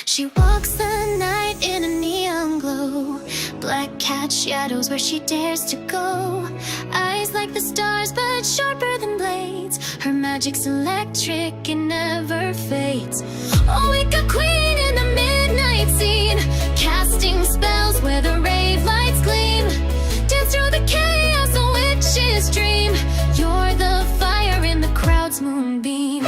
She walks the night in a neon glow. Black cat shadows where she dares to go. Eyes like the stars but sharper than blades. Her magic's electric and never fades. Oh, wake up queen in the midnight scene, casting spells where the rave lights gleam. Dance through the chaos, a witch's dream. You're the fire in the crowd's moonbeam.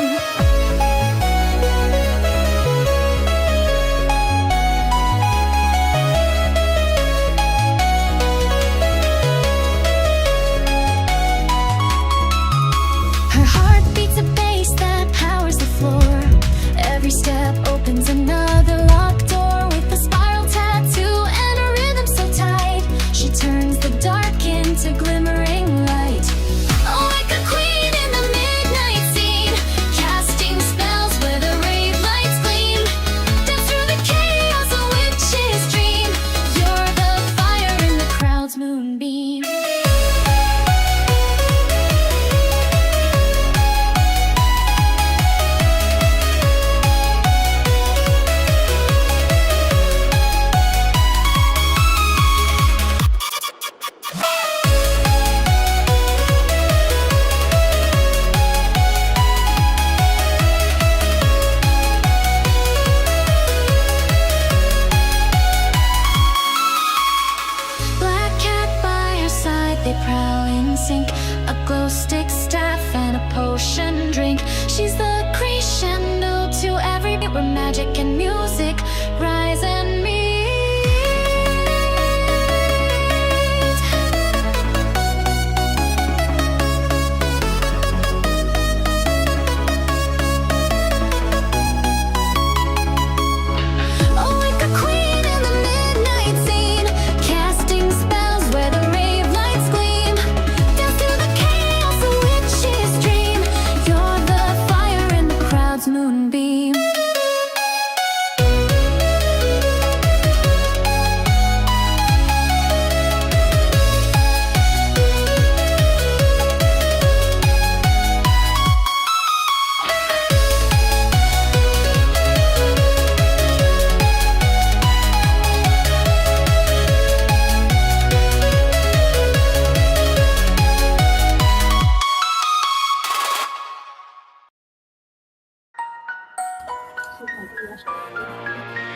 Every step opens another locked door with a spiral tattoo and a rhythm so tight. She turns the dark into glimmering light. Oh, like a queen in the midnight scene, casting spells where the rave lights gleam. Dance through the chaos, a witch's dream. You're the fire in the crowd's moonbeam. A glow stick, staff, and a potion drink. She's the crescendo to every beat where magic and music rise and meet. Oh, like a queen in the midnight scene, casting spells where the rave lights gleam. Dance through the chaos, a witch's dream. You're the fire in the crowd's moonbeam.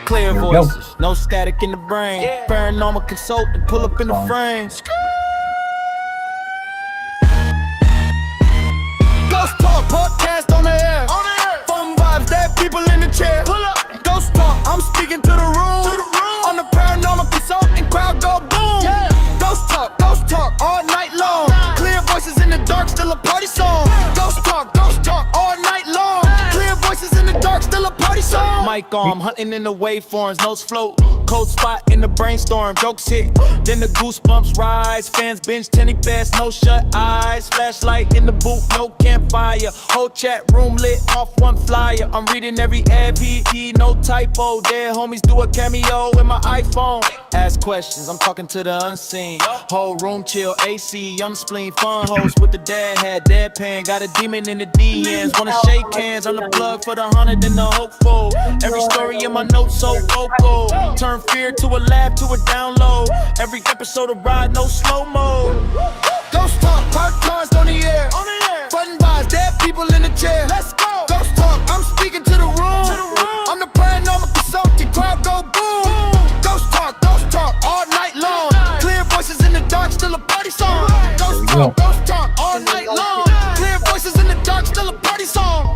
Clear voices, no static in the brain. Paranormal consultant, pull up in the frames. Ghost Talk podcast on the air. Fun vibes, dead people in the chair. Pull up. Ghost Talk, I'm speaking to the room. On the paranormal consultant, crowd go boom. Ghost Talk, all night long. Clear voices in the dark, still a party song. Ghost Talk, all night long. Clear voices in the dark, still a party song. Mic on, hunting in the waveforms, notes float. Cold spot in the brainstorm, jokes hit. Then the goosebumps rise. Fans binge, tenny fast, no shut eyes. Flashlight in the booth, no campfire. Whole chat room lit off one flyer. I'm reading every ad, PE, no typo. Dead homies do a cameo in my iPhone. Ask questions, I'm talking to the unseen. Whole room chill, AC, I'm spleen. Fun host with the dad hat, deadpan. Got a demon in the DMs. Wanna shake hands, I'm the plug for the 100 and the hopeful. Every story in my notes so vocal. Turn fear to a laugh to a download. Every episode of Ride, no slow-mo. Ghost Talk, park cars on the air. Fun vibes, dead people in the chair. Let's go. Ghost Talk, I'm speaking to the room. I'm the paranormal consultant, crowd go boom. Ghost Talk, all night long. Clear voices in the dark, still a party song. Ghost Talk, all night long. Clear voices in the dark, still a party song.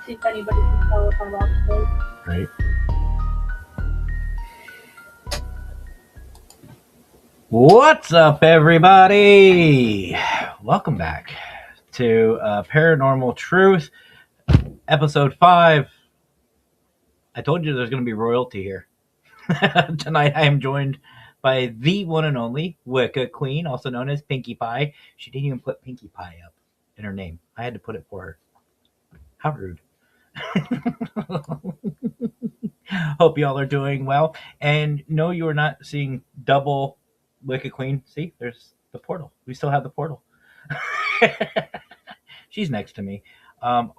See if anybody can tell if I'm off today. Right. What's up, everybody? Welcome back to Paranormal Truth, episode 5. I told you there's going to be royalty here. Tonight I am joined by the one and only Wicca Queen, also known as Pinkie Pie. She didn't even put Pinkie Pie up in her name. I had to put it for her. How rude. Hope y'all are doing well. And no, you are not seeing double Wicca Queen. See, there's the portal. We still have the portal. She's next to me.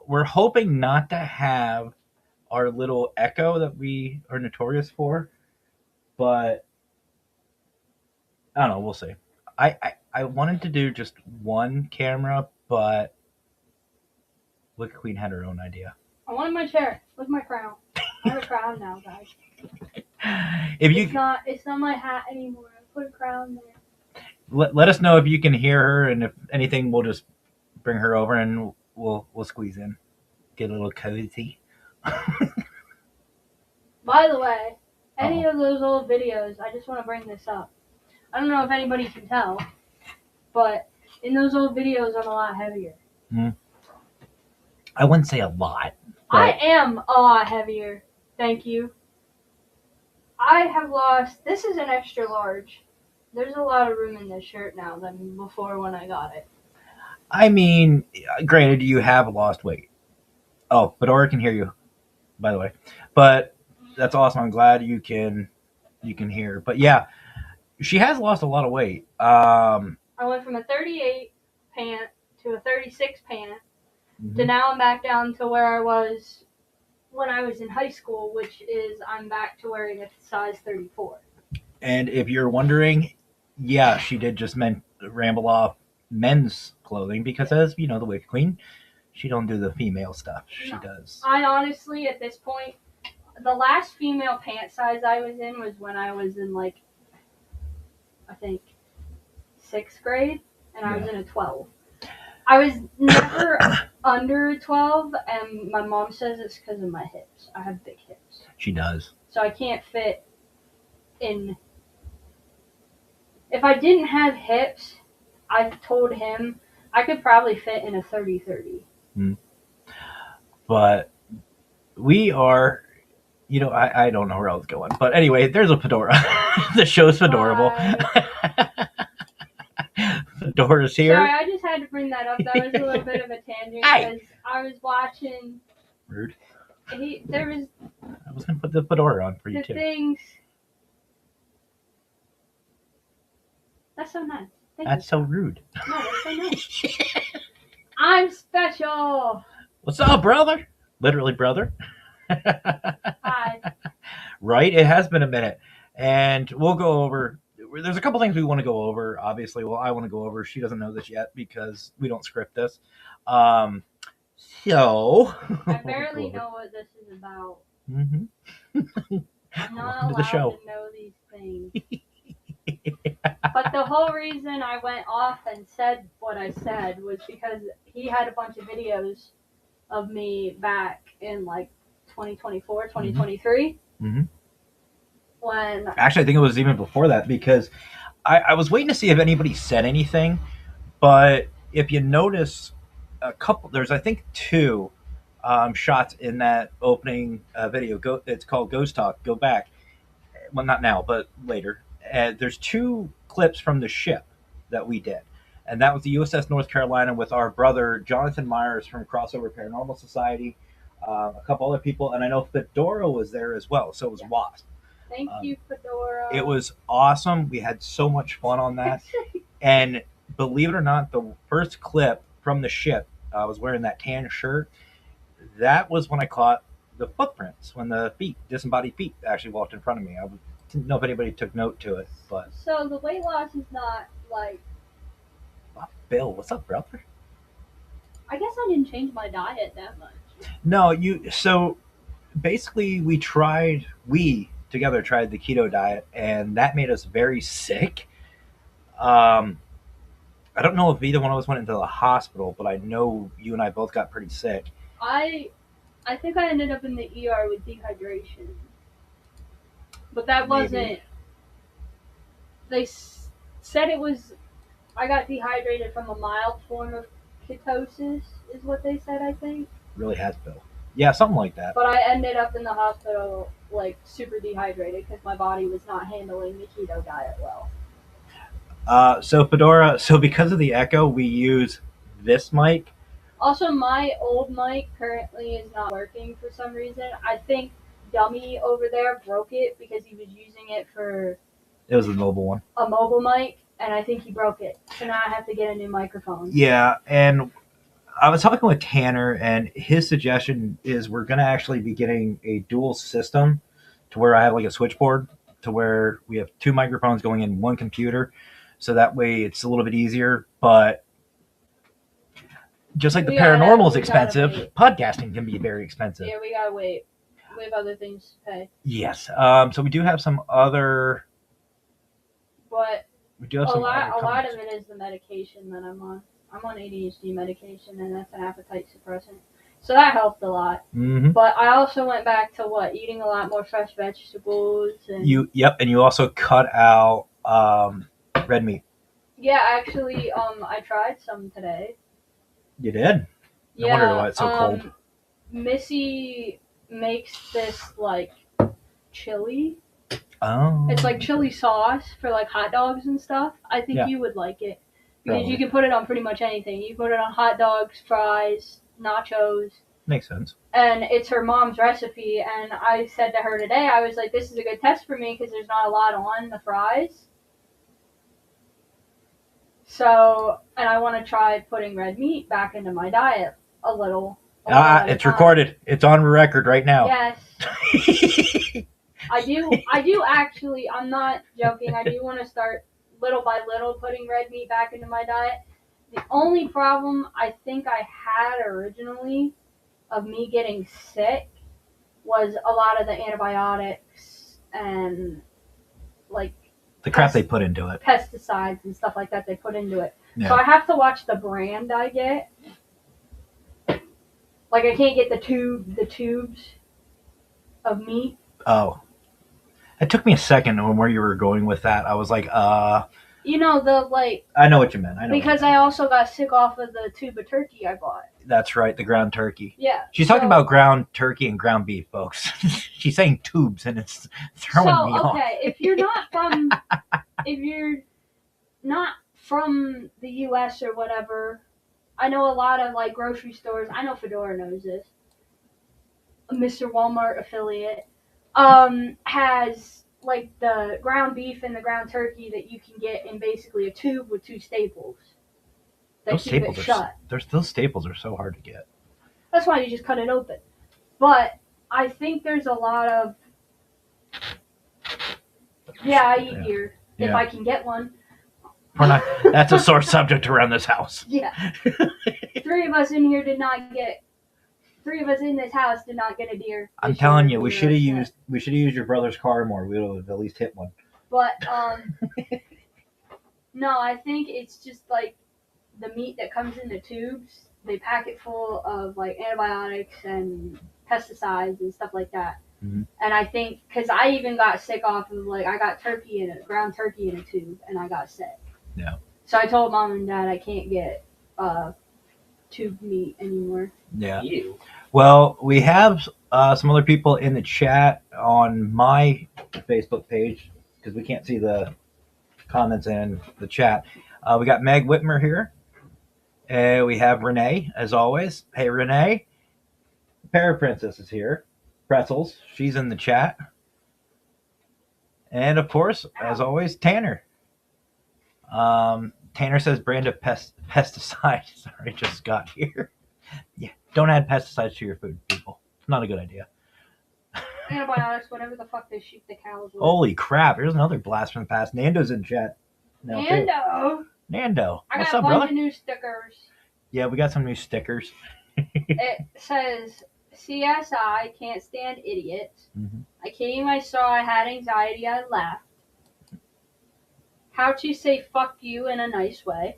We're hoping not to have our little echo that we are notorious for. But I don't know. We'll see. I wanted to do just one camera, but Wicked Queen had her own idea. I wanted my chair. Look at my crown. I have a crown now, guys. If you It's not my hat anymore. I put a crown there. let us know if you can hear her, and if anything, we'll just bring her over and we'll squeeze in, get a little cozy. By the way, any of those old videos, I just want to bring this up. I don't know if anybody can tell, but in those old videos, I'm a lot heavier. I wouldn't say a lot. I am a lot heavier. Thank you. I have lost. This is an extra large. There's a lot of room in this shirt now than before when I got it. I mean, granted, you have lost weight. Oh, Fedora can hear you, by the way. But that's awesome. I'm glad you can hear. But yeah, she has lost a lot of weight. I went from a 38 pant to a 36 pant to now I'm back down to where I was when I was in high school, which is I'm back to wearing a size 34. And if you're wondering, yeah, she did just ramble off men's clothing because, as you know, the Wicked Queen, she don't do the female stuff. She does. I honestly, at this point, the last female pant size I was in was when I was in, like, I think 6th grade, and I was in a 12. I was never under a 12, and my mom says it's because of my hips. I have big hips. She does. So I can't fit in. If I didn't have hips, I've told him I could probably fit in a 30-30. But we are, you know, I don't know where I was going. But anyway, there's a fedora. The show's fedorable. Fedora's here. Sorry, I just had to bring that up. That was a little bit of a tangent because I was watching. Rude. There was. I was gonna put the fedora on for you too. Things. That's so nice. That's so rude. No, that's so nice. I'm special. What's up, brother? Literally, brother. Hi. Right? It has been a minute, and we'll go over. There's a couple things we want to go over. Obviously, well, I want to go over. She doesn't know this yet because we don't script this. So I barely know what this is about. Mm-hmm. I'm not Welcome to the allowed show. to know these things. But the whole reason I went off and said what I said was because he had a bunch of videos of me back in like 2024, 2023. Mm-hmm. When Actually, I think it was even before that because I was waiting to see if anybody said anything. But if you notice, there's I think 2 shots in that opening video. It's called Ghost Talk. Go back. Well, not now, but later. There's 2 clips from the ship that we did. And that was the USS North Carolina with our brother, Jonathan Myers from Crossover Paranormal Society, a couple other people. And I know Fedora was there as well. So it was Wasp. Thank you, Fedora. It was awesome. We had so much fun on that. And believe it or not, the first clip from the ship, I was wearing that tan shirt. That was when I caught the footprints, when the disembodied feet actually walked in front of me. I didn't know if anybody took note to it, but... So the weight loss is not like... Bill, what's up, brother? I guess I didn't change my diet that much. No, so basically we together tried the keto diet, and that made us very sick. I don't know if either one of us went into the hospital, but I know you and I both got pretty sick. I think I ended up in the ER with dehydration. But that wasn't... They said it was... I got dehydrated from a mild form of ketosis, is what they said, I think. Really has, Bill. Yeah, something like that. But I ended up in the hospital, like, super dehydrated because my body was not handling the keto diet well. So Fedora, because of the echo, we use this mic. Also, my old mic currently is not working for some reason. I think Dummy over there broke it because he was using it for... It was a mobile one. A mobile mic, and I think he broke it. So now I have to get a new microphone. Yeah, and I was talking with Tanner, and his suggestion is we're going to actually be getting a dual system to where I have like a switchboard to where we have 2 microphones going in one computer. So that way it's a little bit easier. But just like the paranormal is expensive, podcasting can be very expensive. Yeah, we gotta wait. We have other things to pay. Yes. So we do have some other. But We do have a some lot of it is the medication that I'm on. I'm on ADHD medication, and that's an appetite suppressant. So that helped a lot. Mm-hmm. But I also went back to eating a lot more fresh vegetables. And and you also cut out red meat. yeah, actually, I tried some today. You did? No wonder why it's so cold. Missy makes this chili. Oh. It's like chili sauce for hot dogs and stuff. I think you would like it because Probably. you can put it on pretty much anything. You put it on hot dogs, fries, nachos. Makes sense. And it's her mom's recipe. And I said to her today, I was like, this is a good test for me because there's not a lot on the fries. So, and I want to try putting red meat back into my diet a little. It's recorded. It's on record right now. Yes. I do actually, I'm not joking, I do want to start little by little putting red meat back into my diet. The only problem I think I had originally of me getting sick was a lot of the antibiotics and the crap they put into it. Pesticides and stuff like that they put into it. Yeah. So I have to watch the brand I get. I can't get the tubes of meat. Oh. It took me a second on where you were going with that. I was like, I know what you meant. Because I also got sick off of the tube of turkey I bought. That's right, the ground turkey. Yeah. She's talking about ground turkey and ground beef, folks. She's saying tubes, and it's throwing me off. Okay, if you're not from the U.S. or whatever, I know a lot of grocery stores. I know Fedora knows this. Mr. Walmart affiliate has the ground beef and the ground turkey that you can get in basically a tube with 2 staples. Those staples are so hard to get. That's why you just cut it open. But I think there's a lot of I eat deer if I can get one. That's a sore subject around this house. Yeah. 3 of us in this house did not get a deer. I'm telling you, we should have used your brother's car more. We would have at least hit one. But no, I think it's just the meat that comes in the tubes. They pack it full of antibiotics and pesticides and stuff like that. Mm-hmm. And I think because I even got sick off of I got ground turkey in a tube, and I got sick. Yeah. So I told Mom and Dad I can't get tube meat anymore. Yeah. Ew. Well, we have some other people in the chat on my Facebook page because we can't see the comments in the chat. We got Meg Whitmer here. We have Renee, as always. Hey, Renee. Paraprincess is here. Pretzels. She's in the chat. And, of course, as always, Tanner. Tanner says brand of pesticide. Sorry, just got here. Yeah, don't add pesticides to your food, people. Not a good idea. Antibiotics, whatever the fuck they shoot the cows with. Holy crap, here's another blast from the past. Nando's in chat. Nando. What's up, brother? I got a bunch of new stickers. Yeah, we got some new stickers. It says, CSI, can't stand idiots. Mm-hmm. I came, I saw, I had anxiety, I left. How to say fuck you in a nice way.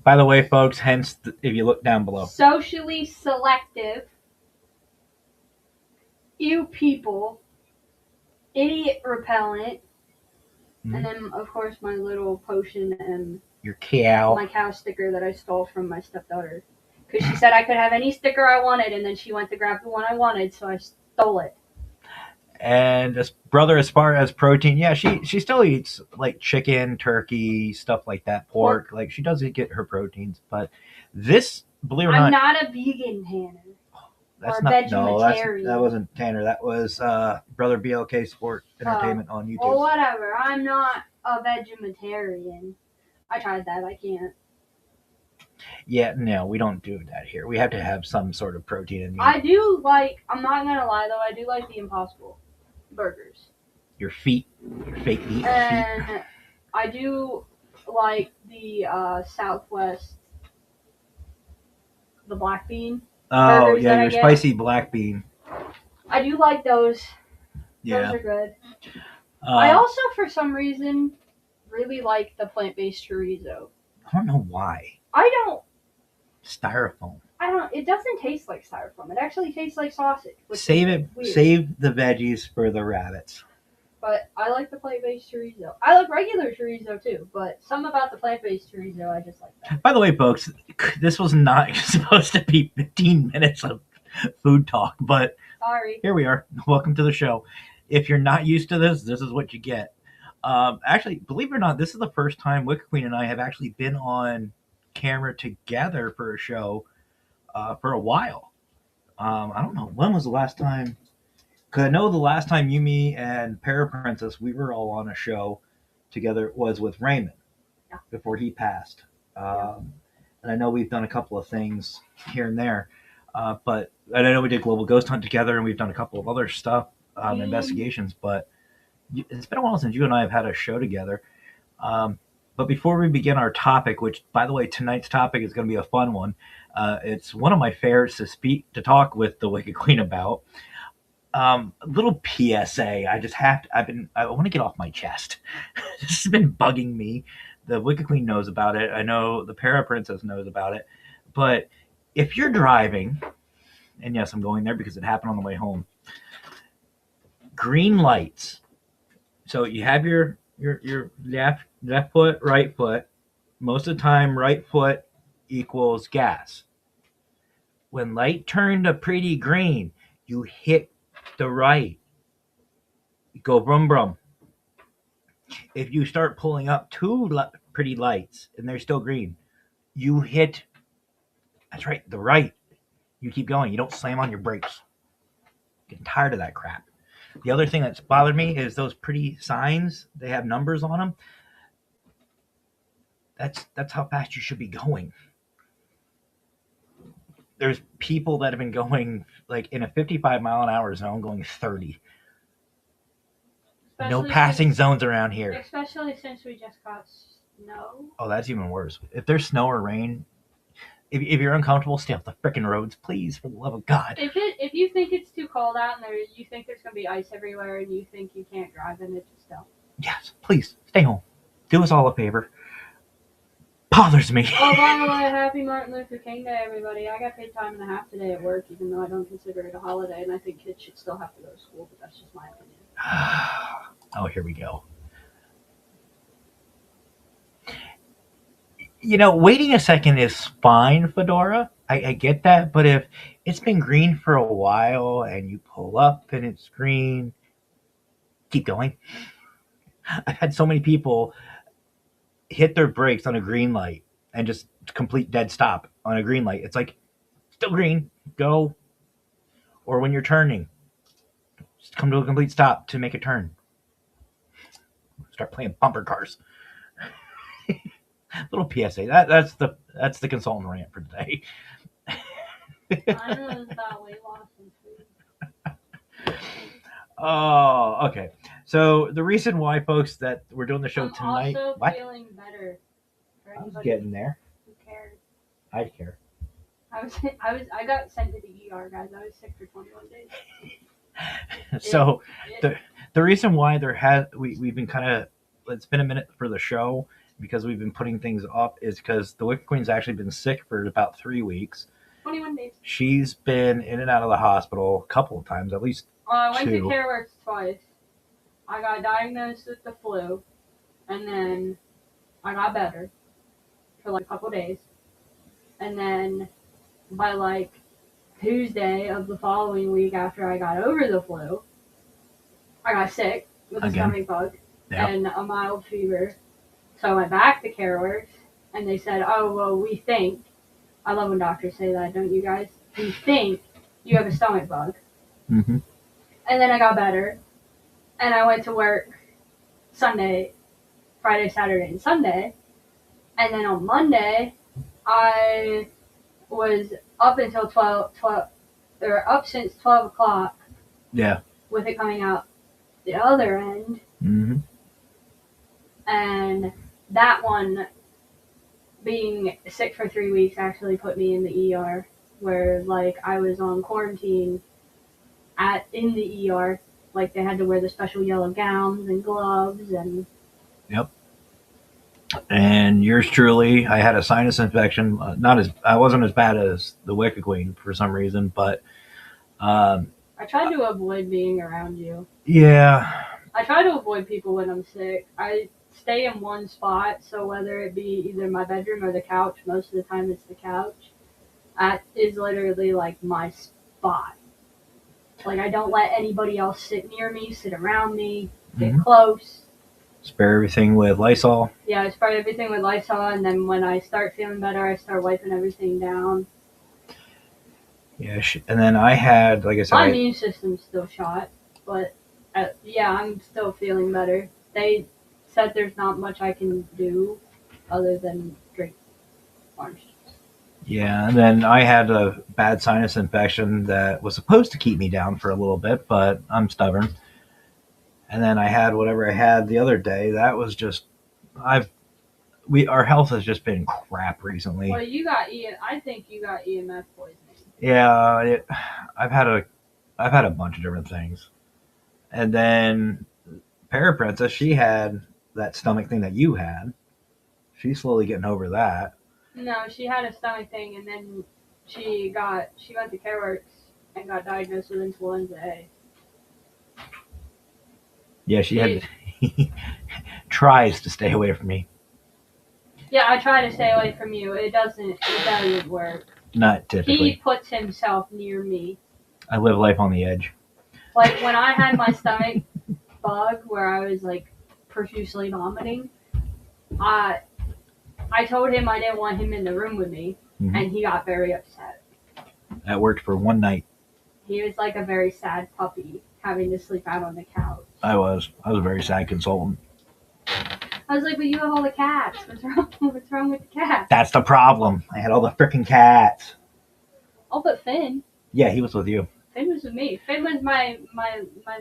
By the way, folks, hence, if you look down below. Socially selective. You people. Idiot repellent. Mm-hmm. And then, of course, my little potion and your cow. My cow sticker that I stole from my stepdaughter. Because she said I could have any sticker I wanted, and then she went to grab the one I wanted, so I stole it. And this brother, as far as protein, yeah, she still eats chicken, turkey, stuff like that, pork. She does get her proteins, but this, believe it or not, I'm not a vegan, Tanner. That's or not vegetarian. that wasn't Tanner. That was brother BLK Sport Entertainment on YouTube. Well, whatever. I'm not a vegetarian. I tried that. I can't. Yeah, no, we don't do that here. We have to have some sort of protein in meat. I do like. I'm not gonna lie though. I do like the Impossible burgers. Your fake meat feet. And I do like the Southwest, the black bean. Oh burgers that yeah, I your get. spicy black bean. I do like those. Yeah. Those are good. I also, for some reason, really like the plant-based chorizo. I don't know why. I don't. Styrofoam. It doesn't taste like styrofoam. It actually tastes like sausage. Save it. Weird. Save the veggies for the rabbits. But I like the plant-based chorizo. I like regular chorizo too, but something about the plant-based chorizo, I just like that. By the way, folks, this was not supposed to be 15 minutes of food talk, but Sorry. here we are. Welcome to the show. If you're not used to this is what you get. Actually, believe it or not, this is the first time Wicked Queen and I have actually been on camera together for a show for a while. I don't know. When was the last time? Because I know the last time you, me, and Paraprincess, we were all on a show together was with Raymond before he passed. And I know we've done a couple of things here and there. But I know we did Global Ghost Hunt together, and we've done a couple of other stuff, investigations. But it's been a while since you and I have had a show together. But before we begin our topic, which, by the way, tonight's topic is going to be a fun one. It's one of my favorites to talk with the Wicked Queen about. Little PSA. I want to get off my chest. This has been bugging me. The Wicked Queen knows about it. I know the Para Princess knows about it. But if you're driving, and yes, I'm going there because it happened on the way home. Green lights. So you have your left foot, right foot. Most of the time, right foot equals gas. When light turned to pretty green, you hit the right. You go brum brum. If you start pulling up two pretty lights and they're still green, you hit, that's right, the right. You keep going. You don't slam on your brakes. Getting tired of that crap. The other thing that's bothered me is those pretty signs. They have numbers on them. That's how fast you should be going. There's people that have been going like in a 55 mile an hour zone going 30. No passing zones around here. Especially since we just got snow. Oh, that's even worse. If there's snow or rain, if you're uncomfortable, stay off the frickin' roads, please, for the love of God. If you think it's too cold out and you think there's gonna be ice everywhere and you think you can't drive in it, just don't. Yes, please stay home. Do us all a favor. Bothers me. Oh, by the way, happy Martin Luther King Day, everybody. I got paid time and a half today at work, even though I don't consider it a holiday, and I think kids should still have to go to school, but that's just my opinion. Oh, here we go. You know, waiting a second is fine, Fedora. I get that, but if it's been green for a while and you pull up and it's green, keep going. I've had so many people hit their brakes on a green light and just complete dead stop on a green light. It's like, still green, go. Or when you're turning, just come to a complete stop to make a turn. Start playing bumper cars. Little PSA. That's the consultant rant for today. I know it's about weight loss and food. Oh, okay. So the reason why, folks, that we're doing the show tonight. I'm also what? feeling better. For I was anybody getting there. who cared. I care. I got sent to the ER, guys. I was sick for 21 days. So the reason why we've been kind of, it's been a minute for the show because we've been putting things up is because the Wicked Queen's actually been sick for about 3 weeks. 21 days. She's been in and out of the hospital a couple of times, at least I went two. to CareWorks twice. I got diagnosed with the flu, and then I got better for like a couple days. And then by like Tuesday of the following week after I got over the flu, I got sick with a stomach bug and a mild fever. So I went back to CareWorks, and they said, oh, well, we think, I love when doctors say that, don't you guys? We think you have a stomach bug. Mm-hmm. And then I got better, and I went to work Sunday, Friday, Saturday, and Sunday. And then on Monday, I was up until 12, or up since 12 o'clock Yeah. with it coming out the other end. Mm-hmm. And that one, being sick for 3 weeks, actually put me in the ER, where like I was on quarantine in the ER. Like they had to wear the special yellow gowns and gloves and. Yep. And yours truly, I had a sinus infection. I wasn't as bad as the Wicked Queen for some reason, but I tried to avoid being around you. yeah. I try to avoid people when I'm sick. I stay in one spot, so whether it be either my bedroom or the couch, most of the time it's the couch. That is literally like my spot. Like I don't let anybody else sit near me, sit around me, get close. Spare everything with Lysol. Yeah, I spray everything with Lysol, and then when I start feeling better, I start wiping everything down. Yeah, and then I had, like I said, my immune system's still shot, but yeah, I'm still feeling better. They said there's not much I can do other than drink orange juice. Yeah, and then I had a bad sinus infection that was supposed to keep me down for a little bit, but I'm stubborn. And then I had whatever I had the other day. That was just, our health has just been crap recently. Well, I think you got EMF poisoning. Yeah, I've had a bunch of different things. And then Paraprincess, she had that stomach thing that you had. She's slowly getting over that. No, she had a stomach thing, and then she went to CareWorks and got diagnosed with influenza A. Yeah, she had tries to stay away from me. Yeah, I try to stay away from you. It doesn't work. Not typically. He puts himself near me. I live life on the edge. Like when I had my stomach bug where I was like profusely vomiting, I told him I didn't want him in the room with me, and he got very upset. That worked for one night. He was like a very sad puppy having to sleep out on the couch. I was a very sad consultant. I was like, but you have all the cats. What's wrong with the cats? That's the problem. I had all the freaking cats. Oh, but Finn. Yeah, he was with you. Finn was with me. Finn was my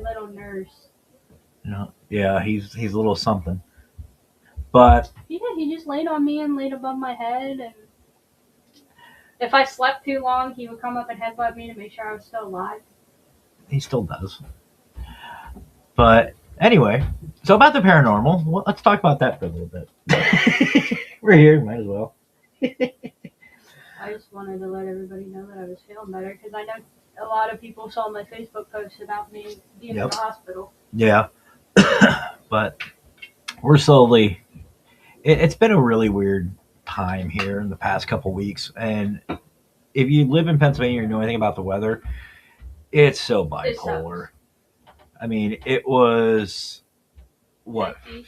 little nurse. Yeah, he's a little something. But He did. He just laid on me and laid above my head, and if I slept too long, he would come up and headbutt me to make sure I was still alive. he still does. But anyway, so about the paranormal, well, let's talk about that for a little bit. We're here, might as well. I just wanted to let everybody know that I was feeling better, because I know a lot of people saw my Facebook post about me being in the hospital. Yeah. But we're slowly... It's been a really weird time here in the past couple weeks. And if you live in Pennsylvania or know anything about the weather, it's so bipolar. I mean, it was,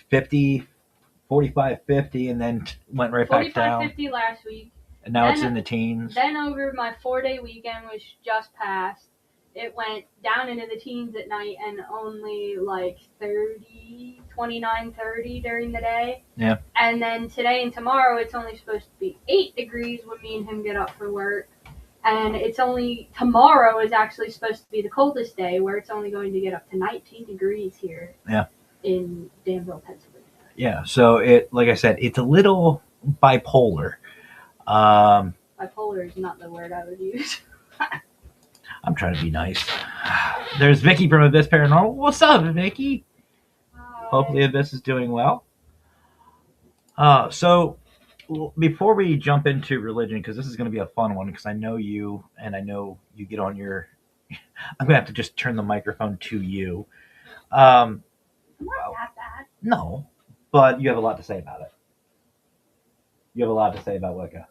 50, 45, 50, and then went right back down. 45, 50 last week. And now it's in the teens. Then over my 4-day weekend, which just passed, it went down into the teens at night and only like 29, 30 during the day. Yeah. And then today and tomorrow, it's only supposed to be 8 degrees when me and him get up for work. And tomorrow is actually supposed to be the coldest day, where it's only going to get up to 19 degrees here. Yeah. In Danville, Pennsylvania. Yeah. So like I said, it's a little bipolar. Bipolar is not the word I would use. I'm trying to be nice. There's Vicky from Abyss Paranormal. What's up, Vicky? Hi. Hopefully Abyss is doing well. So before we jump into religion, because this is going to be a fun one, because I know you, and I know you get on your... I'm going to have to just turn the microphone to you. I'm not that bad. No, but you have a lot to say about it. You have a lot to say about Wicca.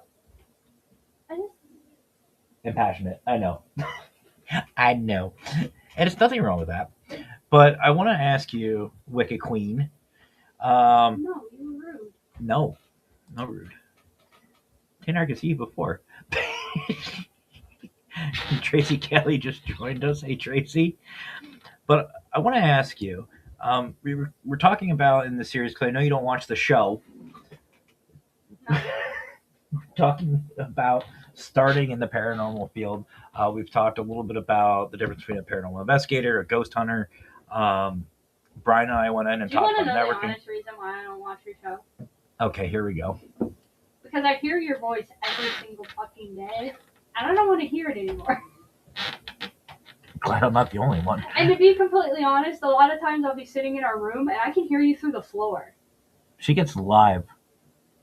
And passionate. I know. I know. And there's nothing wrong with that. But I want to ask you, Wicca Queen. No, you were rude. No. Not rude. I could see you before. Tracie Kelly just joined us. Hey, Tracie. But I want to ask you, we're talking about in the series, because I know you don't watch the show. No. talking about starting in the paranormal field. We've talked a little bit about the difference between a paranormal investigator, a ghost hunter. Brian and I went in and Do you talked want to about know the networking. honest reason why I don't watch your show? Okay, here we go. Because I hear your voice every single fucking day, and I don't want to hear it anymore. Glad I'm not the only one. And to be completely honest, a lot of times I'll be sitting in our room and I can hear you through the floor. She gets live.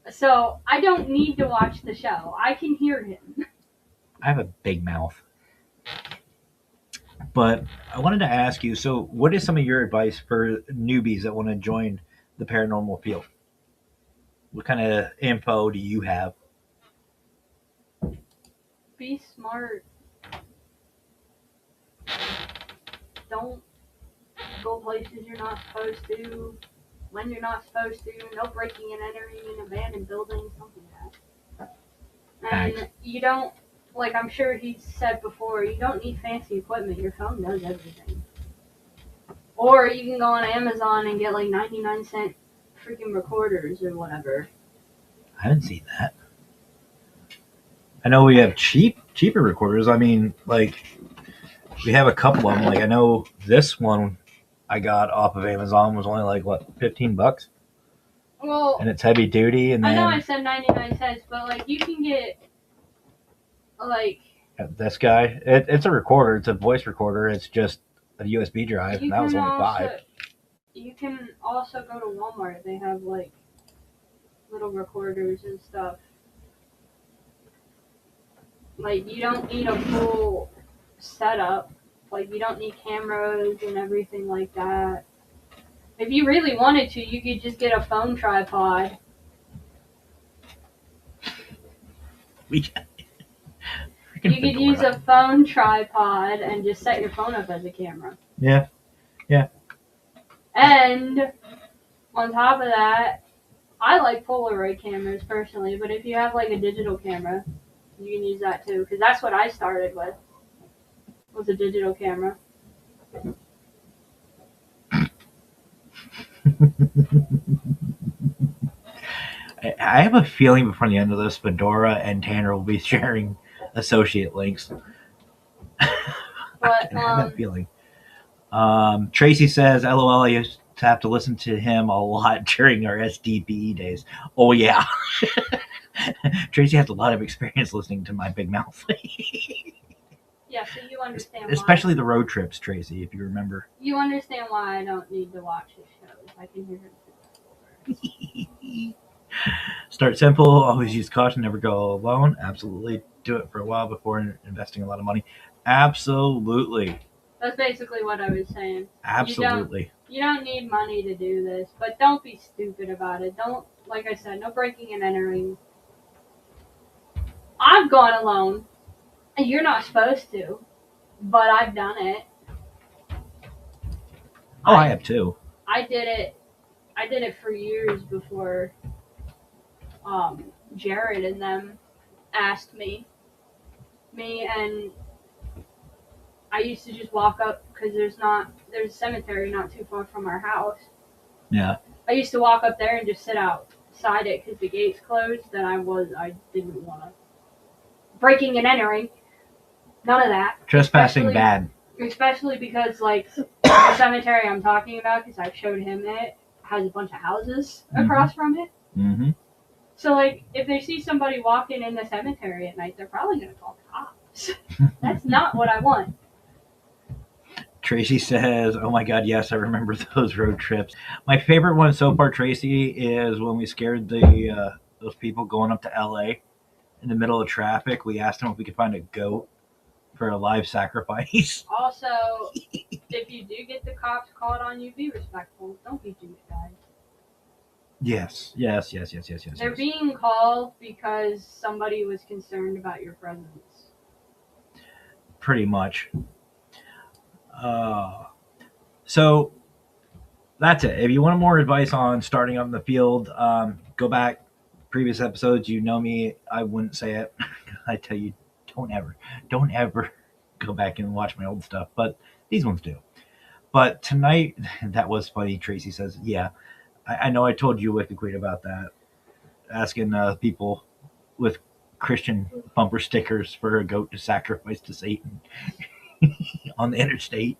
So I don't need to watch the show. I can hear him. I have a big mouth. But I wanted to ask you, so what is some of your advice for newbies that want to join the paranormal field? What kind of info do you have? Be smart. Don't go places you're not supposed to, when you're not supposed to, no breaking and entering in abandoned buildings, something like that. And Thanks. you don't, like I'm sure he said before, you don't need fancy equipment. Your phone does everything. Or you can go on Amazon and get like 99-cent freaking recorders or whatever. I haven't seen that. I know we have cheaper recorders. I mean, like, we have a couple of them. Like, I know this one I got off of Amazon was only like, what, $15? Well, And it's heavy duty. And I know then I said 99 cents, but like you can get like this guy, it's a recorder. It's a voice recorder. It's just a USB drive, and that was only $5. You can also go to Walmart. They have like little recorders and stuff. Like you don't need a full setup. Like you don't need cameras and everything like that. If you really wanted to, you could just get a phone tripod. You You could use a phone tripod and just set your phone up as a camera. Yeah. And on top of that, I like Polaroid cameras personally, but if you have like a digital camera, you can use that too, because that's what I started with, was a digital camera. I have a feeling before the end of this, Fedora and Tanner will be sharing associate links. But I have that feeling. Tracie says, LOL, I used to have to listen to him a lot during our SDPE days. Oh, yeah. Tracie has a lot of experience listening to my big mouth. yeah, so you understand why. Especially the road trips, Tracie, if you remember. You understand why I don't need to watch his shows. I can hear him through the floor. Start simple, always use caution, never go alone. Absolutely. Do it for a while before investing a lot of money. Absolutely. That's basically what I was saying. Absolutely. You don't need money to do this, but don't be stupid about it. Don't, like I said, no breaking and entering. I've gone alone, and you're not supposed to, but I've done it. Oh, I have too. I did it for years before Jared and them asked me. And I used to just walk up because there's a cemetery not too far from our house. Yeah. I used to walk up there and just sit outside it because the gate's closed. And I didn't want to breaking and entering. None of that. Trespassing bad. Especially because like the cemetery I'm talking about, because I've showed him it, has a bunch of houses across from it. Mm-hmm. So like if they see somebody walking in the cemetery at night, they're probably gonna call the cops. That's not what I want. Tracie says, oh my God, yes, I remember those road trips. My favorite one so far, Tracie, is when we scared those people going up to LA in the middle of traffic. We asked them if we could find a goat for a live sacrifice. Also, if you do get the cops called on you, be respectful. Don't be douchebags. Yes. They're being called because somebody was concerned about your presence. Pretty much. So that's it. If you want more advice on starting up in the field, go back previous episodes. You know me. I wouldn't say it. I tell you, don't ever go back and watch my old stuff. But these ones do. But tonight, that was funny. Tracie says, yeah, I know I told you, Wicked Queen, about that. Asking people with Christian bumper stickers for a goat to sacrifice to Satan on the interstate.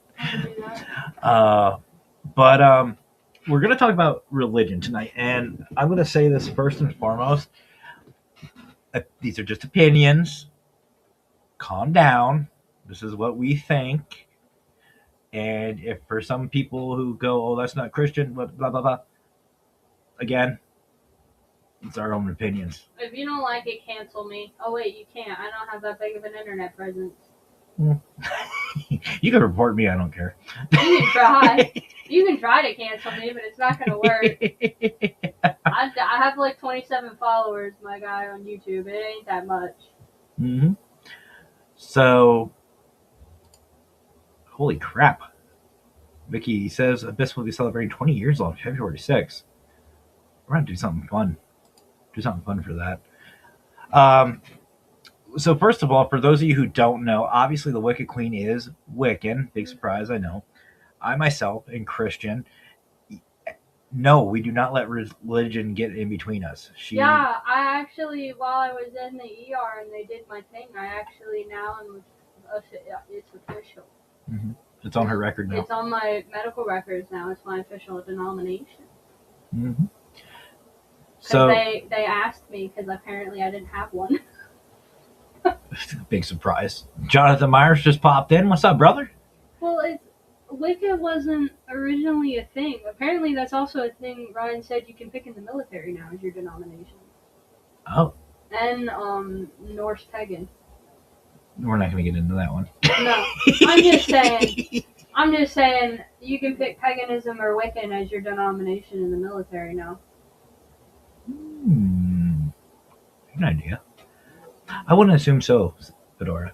But we're going to talk about religion tonight, and I'm going to say this first and foremost. These are just opinions. Calm down. This is what we think. And if for some people who go, oh, that's not Christian, blah, blah, blah, blah. Again, it's our own opinions. If you don't like it, cancel me. Oh, wait, you can't. I don't have that big of an internet presence. You can report me, I don't care. You can try. You can try to cancel me, but it's not going to work. I have like 27 followers, my guy, on YouTube. It ain't that much. Mm-hmm. So, holy crap. Vicky says Abyss will be celebrating 20 years on February 6th. We're going to do something fun. Do something fun for that. So first of all, for those of you who don't know, obviously the Wicked Queen is Wiccan. Big surprise, I know. I myself am Christian. No, we do not let religion get in between us. Yeah, I actually, while I was in the ER and they did my thing, I actually now am, it's official. Mm-hmm. It's on her record now. It's on my medical records now. It's my official denomination. Mm-hmm. So they asked me because apparently I didn't have one. Big surprise. Jonathan Myers just popped in. What's up, brother? Well, Wicca wasn't originally a thing. Apparently that's also a thing Ryan said you can pick in the military now as your denomination. Oh. And Norse pagan. We're not going to get into that one. No. I'm just saying you can pick paganism or Wiccan as your denomination in the military now. Good idea. I wouldn't assume so, Fedora.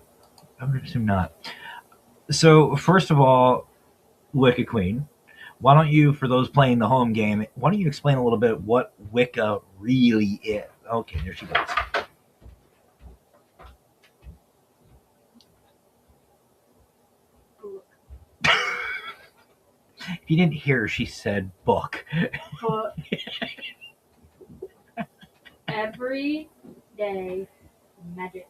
I would assume not. So, first of all, Wicked Queen, why don't you, for those playing the home game, why don't you explain a little bit what Wicca really is? Okay, there she goes. If you didn't hear her, she said book. Book. Every day magic.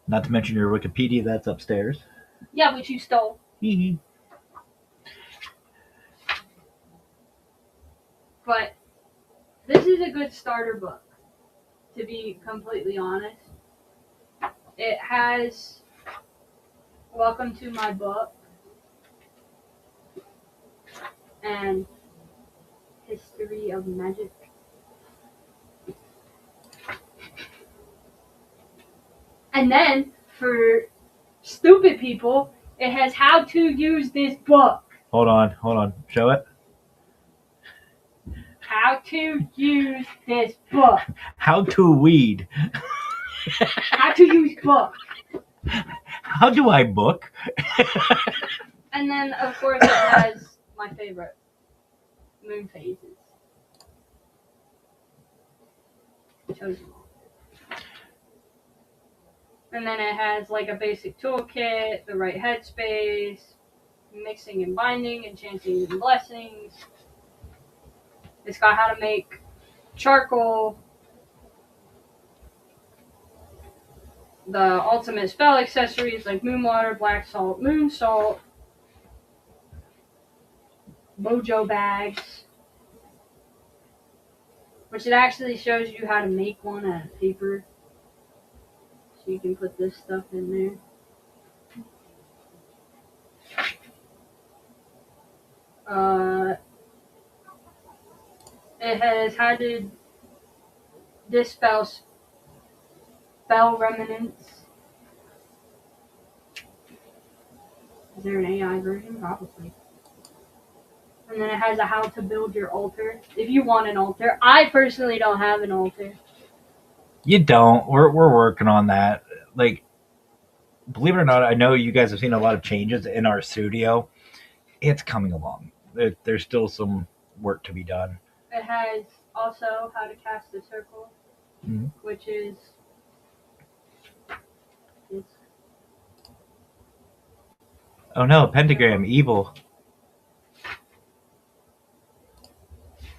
Not to mention your Wikipedia that's upstairs. Yeah, which you stole. But this is a good starter book, to be completely honest. It has Welcome to My Book and History of Magic. And then, for stupid people, it has how to use this book. Hold on. Show it. How to use this book. How to weed. How to use book. How do I book? And then, of course, it has my favorite, moon phases. Chosen. And then it has like a basic toolkit, the right headspace, mixing and binding, enchanting and blessings. It's got how to make charcoal, the ultimate spell accessories like moon water, black salt, moon salt, mojo bags, which it actually shows you how to make one out of paper. So you can put this stuff in there. It has how to dispel spell remnants. Is there an AI version? Probably. And then it has a how to build your altar. If you want an altar. I personally don't have an altar. You don't. We're working on that. Like, believe it or not, I know you guys have seen a lot of changes in our studio. It's coming along. There's still some work to be done. It has also how to cast a circle, which is this. Oh no, pentagram, evil.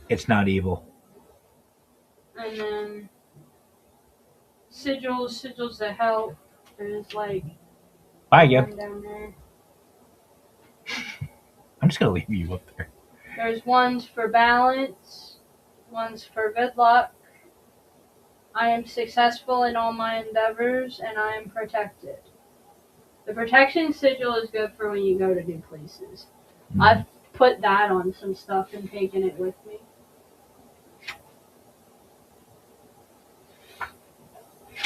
It's not evil. And then sigils that help. There's like Bye, you. one down there. I'm just gonna leave you up there. There's ones for balance, ones for good luck. I am successful in all my endeavors, and I am protected. The protection sigil is good for when you go to new places. Mhm. I've put that on some stuff and taken it with me.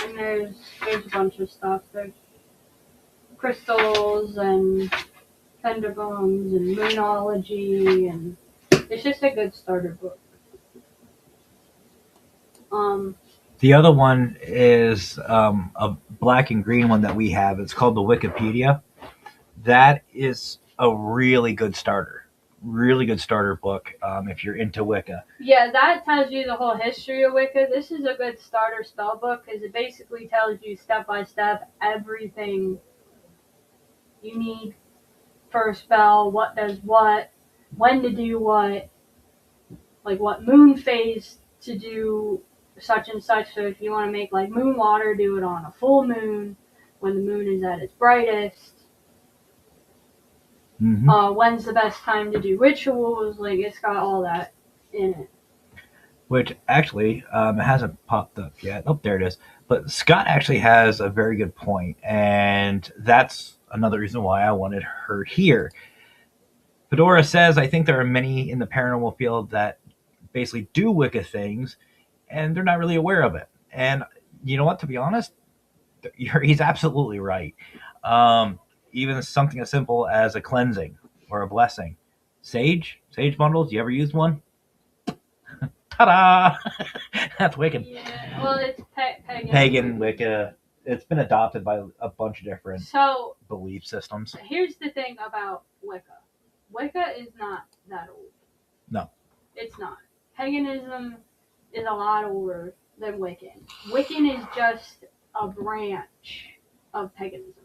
And there's a bunch of stuff. There's crystals and pendulums and moonology, and it's just a good starter book. The other one is a black and green one that we have. It's called the Wikipedia. That is a really good starter. Really good starter book if you're into Wicca. Yeah, that tells you the whole history of Wicca. This is a good starter spell book because it basically tells you step by step everything you need for a spell, what does what, when to do what, like what moon phase to do such and such. So if you want to make like moon water, do it on a full moon when the moon is at its brightest. Mm-hmm. When's the best time to do rituals? Like it's got all that in it. Which actually it hasn't popped up yet. Oh, there it is. But Scott actually has a very good point, and that's another reason why I wanted her here. Fedora says, I think there are many in the paranormal field that basically do Wicca things, and they're not really aware of it. And you know what? To be honest, he's absolutely right. Even something as simple as a cleansing or a blessing. Sage bundles. You ever used one? Ta-da! That's Wiccan. Yeah, well, it's pagan. Pagan Wicca. It's been adopted by a bunch of different belief systems. Here's the thing about Wicca. Wicca is not that old. No. It's not. Paganism is a lot older than Wiccan. Wiccan is just a branch of paganism.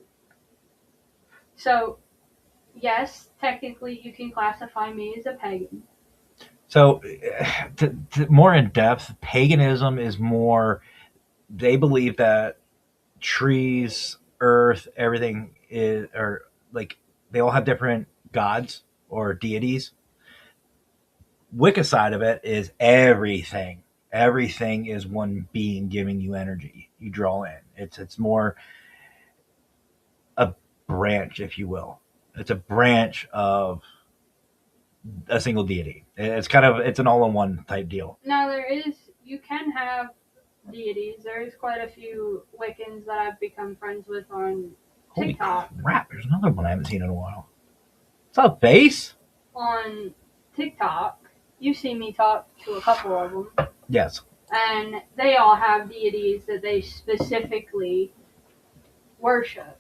So, yes, technically you can classify me as a pagan. So, to more in depth, paganism is more, they believe that trees, earth, everything is, or like, they all have different gods or deities. Wicca side of it is everything. Everything is one being giving you energy. You draw in. It's more a branch, if you will. It's a branch of a single deity. It's an all-in-one type deal. Now you can have deities. There's quite a few Wiccans that I've become friends with on TikTok. Holy crap, there's another one I haven't seen in a while. What's up, Face? On TikTok, you've seen me talk to a couple of them. Yes. And they all have deities that they specifically worship.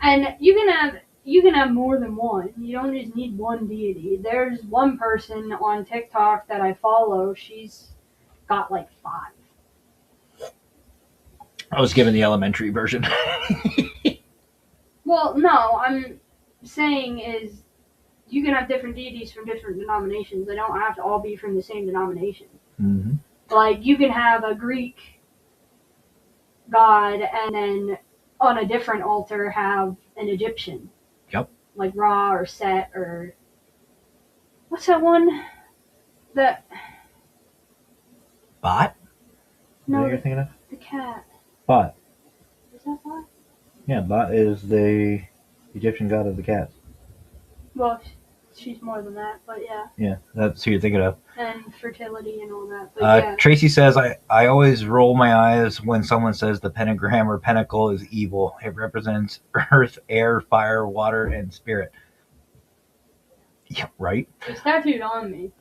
And you can have more than one. You don't just need one deity. There's one person on TikTok that I follow. She's got like 5. I was given the elementary version. Well, no, I'm saying is you can have different deities from different denominations. They don't have to all be from the same denomination. Mm-hmm. Like, you can have a Greek god and then on a different altar have an Egyptian. Yep. Like Ra or Set or... What's that one? That... Bot? No, You're thinking of? the cat. Bot. Is that Bot? Yeah, Bot is the Egyptian god of the cats. Well, she's more than that, but yeah. Yeah, that's who you're thinking of. And fertility and all that. But yeah. Tracie says, I always roll my eyes when someone says the pentagram or pentacle is evil. It represents earth, air, fire, water, and spirit. Yeah, right? It's tattooed on me.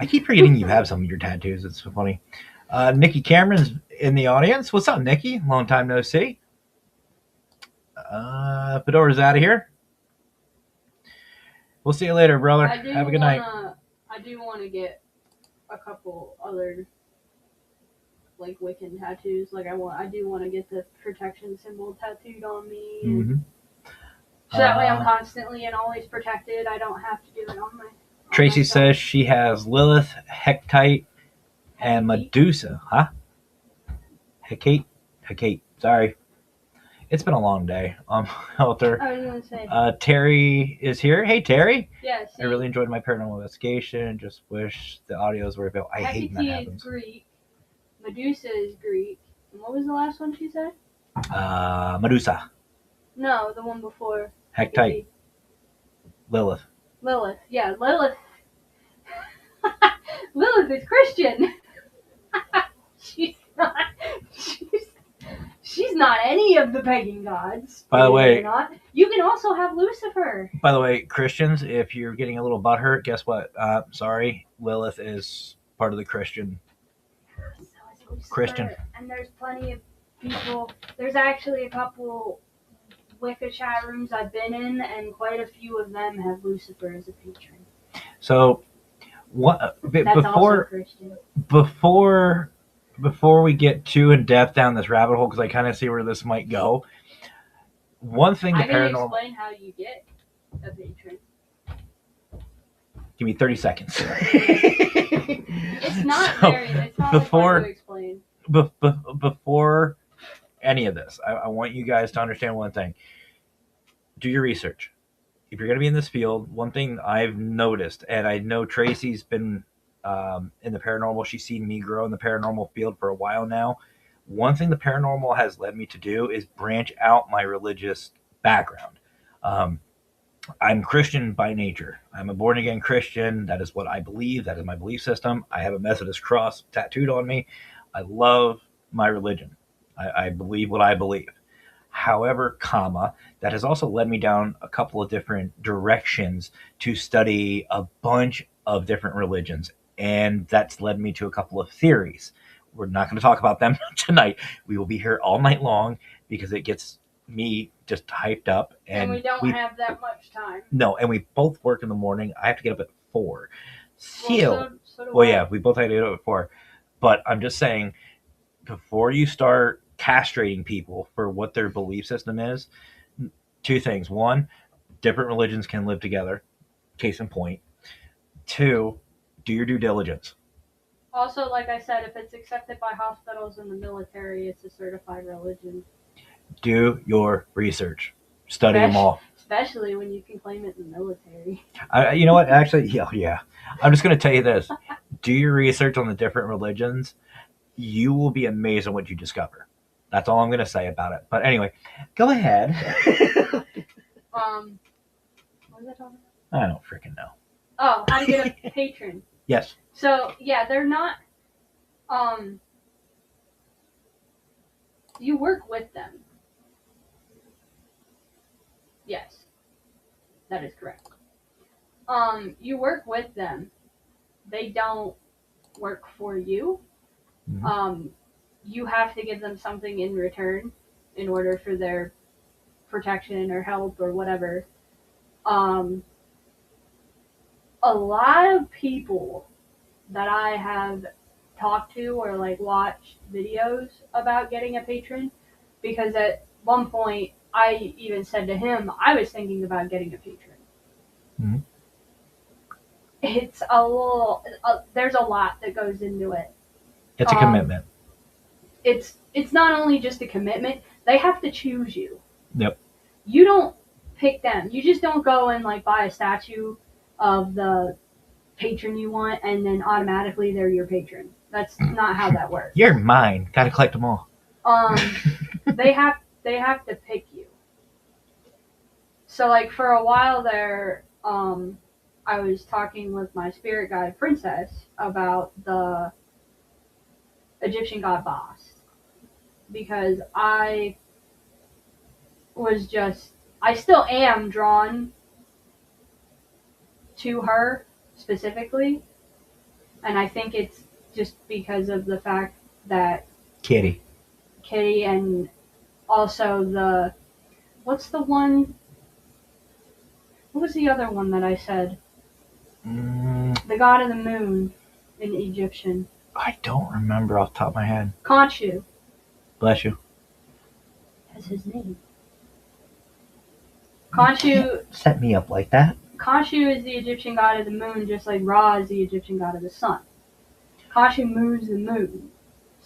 I keep forgetting you have some of your tattoos. It's so funny. Nikki Cameron's in the audience. What's up, Nikki? Long time no see. Fedora's out of here. We'll see you later, brother. Have a good night. I do want to get a couple other like Wiccan tattoos. Like I do want to get the protection symbol tattooed on me. Mm-hmm. So that way I'm constantly and always protected. I don't have to do it on my... Tracie says she has Lilith, Hectite, and Medusa. Huh? Hecate. Sorry. It's been a long day. Helter. I was gonna say. Terry is here. Hey, Terry. Yeah. I really enjoyed my paranormal investigation. Just wish the audios were available. I hate when that Hecate is happens. Greek. Medusa is Greek. And what was the last one she said? Medusa. No, the one before. Hecate. Lilith. Lilith. Yeah, Lilith. Lilith is Christian. she's not. She's not any of the pagan gods. By the way, not. You can also have Lucifer. By the way, Christians, if you're getting a little butthurt, guess what? Sorry, Lilith is part of the Christian. So is Lucifer, Christian. And there's plenty of people. There's actually a couple Wicca chat rooms I've been in, and quite a few of them have Lucifer as a patron. So, what That's also Christian. Before we get too in depth down this rabbit hole, because I kind of see where this might go. One thing the I can paranormal. explain how you get a patron. Give me 30 seconds. It's not hard to explain. Before any of this, I want you guys to understand one thing. Do your research. If you're going to be in this field, one thing I've noticed, and I know Tracie's been in the paranormal, she's seen me grow in the paranormal field for a while now. One thing the paranormal has led me to do is branch out my religious background. I'm Christian by nature. I'm a born-again Christian. That is what I believe. That is my belief system. I have a Methodist cross tattooed on me. I love my religion. I believe what I believe. However, that has also led me down a couple of different directions to study a bunch of different religions. And that's led me to a couple of theories. We're not going to talk about them tonight. We will be here all night long because it gets me just hyped up. And we don't have that much time. No, and we both work in the morning. I have to get up at 4. We both have to get up at 4. But I'm just saying, before you start castrating people for what their belief system is, 2 things. 1, different religions can live together. Case in point. 2, do your due diligence. Also, like I said, if it's accepted by hospitals and the military, it's a certified religion. Do your research. Study them all. Especially when you can claim it in the military. You know what? Actually, yeah. I'm just going to tell you this. Do your research on the different religions. You will be amazed at what you discover. That's all I'm going to say about it. But anyway, go ahead. What was I talking about? I don't freaking know. Oh, how to get a patron. Yes. So, yeah, they're not, you work with them. Yes, that is correct. You work with them. They don't work for you. Mm-hmm. You have to give them something in return in order for their protection or help or whatever. A lot of people that I have talked to or like watched videos about getting a patron, because at one point I even said to him I was thinking about getting a patron. Mm-hmm. It's a little there's a lot that goes into it. It's a commitment. It's not only just a commitment, they have to choose you. Yep. You don't pick them. You just don't go and like buy a statue of the patron you want and then automatically they're your patron. That's not how that works. You're mine. Gotta collect them all. They have to pick you. So like for a while there, I was talking with my spirit guide princess about the Egyptian god Bast, because I still am drawn to her specifically, and I think it's just because of the fact that Kitty, and also what was the other one that I said? The god of the moon in Egyptian. I don't remember off the top of my head. Khonshu. Bless you. That's his name. Khonshu. Set me up like that. Khonshu is the Egyptian god of the moon, just like Ra is the Egyptian god of the sun. Khonshu moves the moon.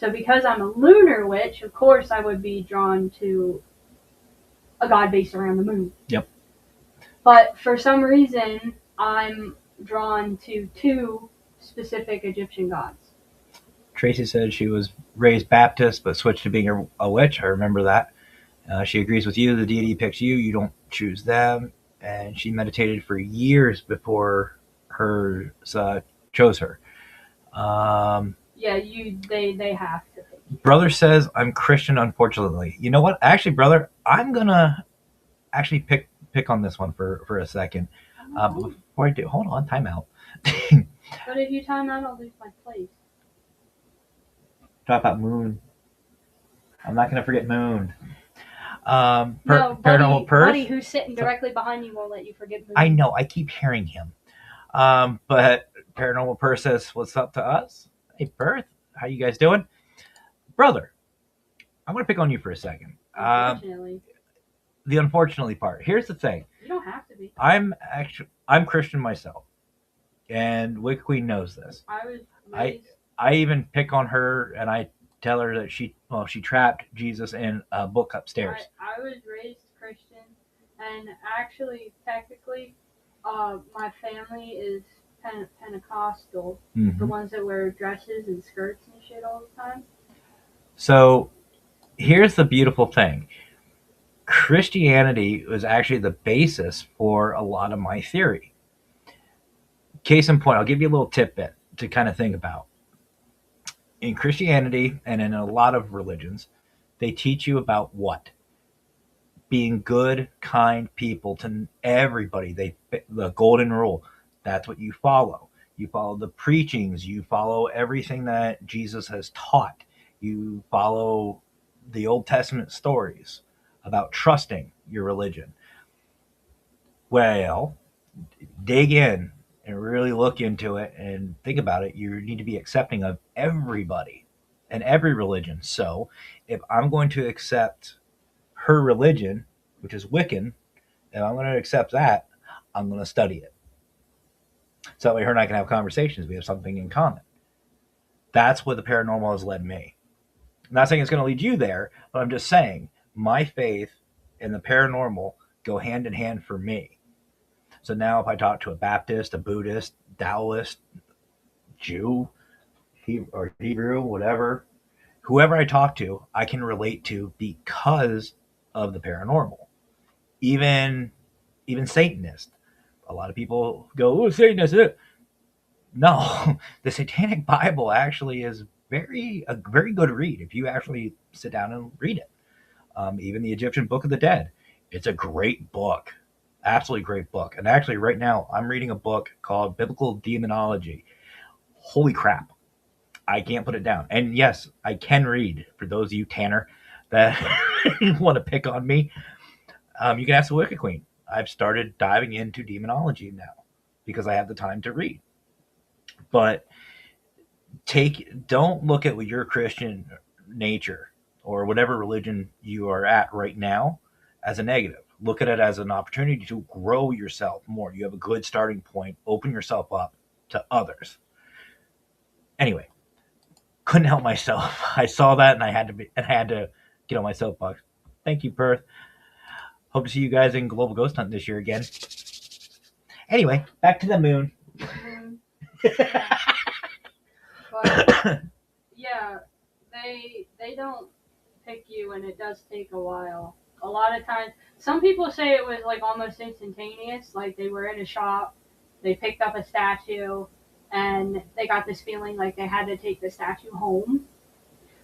So because I'm a lunar witch, of course I would be drawn to a god based around the moon. Yep. But for some reason, I'm drawn to two specific Egyptian gods. Tracie said she was raised Baptist but switched to being a witch. I remember that. She agrees with you. The deity picks you. You don't choose them. And she meditated for years before her chose her. Yeah, they have to pick you. Brother says I'm Christian, unfortunately. You know what? Actually, brother, I'm gonna actually pick on this one for a second. But before I do, hold on, time out. But if you time out, I'll lose my place. Talk about Moon. I'm not gonna forget Moon. No, Paranormal Perth. Buddy, who's sitting directly behind you, won't let you forget Moon. I know. I keep hearing him. But Paranormal Perth says, "What's up to us?" Hey, Perth, how you guys doing, brother? I'm gonna pick on you for a second. Unfortunately. The unfortunately part. Here's the thing. You don't have to be. I'm Christian myself, and Wicked Queen knows this. I was raised. I even pick on her, and I tell her that she trapped Jesus in a book upstairs. I was raised Christian, and actually, technically, my family is Pentecostal. Mm-hmm. The ones that wear dresses and skirts and shit all the time. So, here's the beautiful thing. Christianity was actually the basis for a lot of my theory. Case in point, I'll give you a little tidbit to kind of think about. In Christianity and in a lot of religions, they teach you about what? Being good, kind people to everybody. The golden rule. That's what you follow. You follow the preachings. You follow everything that Jesus has taught. You follow the Old Testament stories about trusting your religion. Well, dig in and really look into it and think about it. You need to be accepting of everybody and every religion. So if I'm going to accept her religion, which is Wiccan, and I'm going to accept that, I'm going to study it. So that way her and I can have conversations. We have something in common. That's what the paranormal has led me. I'm not saying it's going to lead you there, but I'm just saying my faith and the paranormal go hand in hand for me. So now if I talk to a Baptist, a Buddhist, Taoist, Jew, or Hebrew, whatever, whoever I talk to, I can relate to because of the paranormal. Even Satanists. A lot of people go, "Oh, Satanist." No, the Satanic Bible actually is a very good read if you actually sit down and read it. Even the Egyptian Book of the Dead. It's a great book. Absolutely great book. And actually right now I'm reading a book called Biblical Demonology. Holy crap. I can't put it down. And yes, I can read. For those of you, Tanner, that want to pick on me, you can ask the Wicked Queen. I've started diving into demonology now because I have the time to read. But don't look at your Christian nature or whatever religion you are at right now as a negative. Look at it as an opportunity to grow yourself more. You have a good starting point. Open yourself up to others. Anyway, couldn't help myself. I saw that and I had to get on my soapbox. Thank you, Perth. Hope to see you guys in Global Ghost Hunt this year again. Anyway, back to the moon. But, yeah, they don't pick you, and it does take a while. A lot of times, some people say it was like almost instantaneous, like they were in a shop, they picked up a statue, and they got this feeling like they had to take the statue home,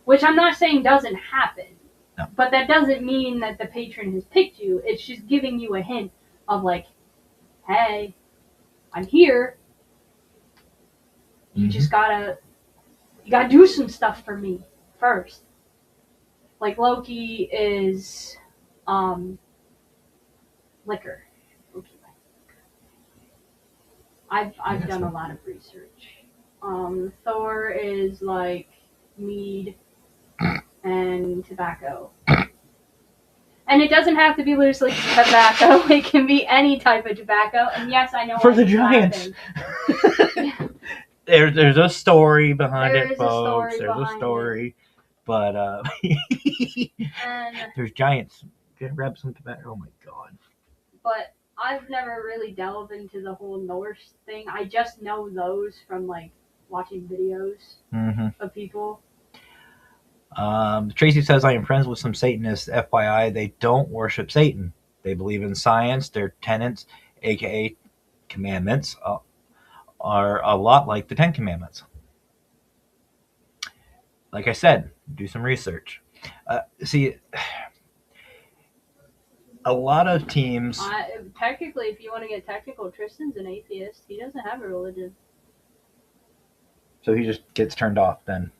which I'm not saying doesn't happen, no. But that doesn't mean that the patron has picked you. It's just giving you a hint of like, hey, I'm here. You just gotta do some stuff for me first. Like Loki is liquor. I've done a lot of research. Thor is like mead and tobacco. And it doesn't have to be loosely tobacco. It can be any type of tobacco. And yes, I know for the Giants. There's a story behind it, folks. There's a story. But And there's giants. Grab some tobacco. Oh my god. but I've never really delved into the whole Norse thing. I just know those from like watching videos Mm-hmm. of people. Tracie says, I am friends with some Satanists. FYI, they don't worship Satan. They believe in science. Their tenets, aka commandments, are a lot like the Ten Commandments. Like I said, do some research. See, a lot of teams. Technically, if you want to get technical, Tristan's an atheist. He doesn't have a religion. So he just gets turned off then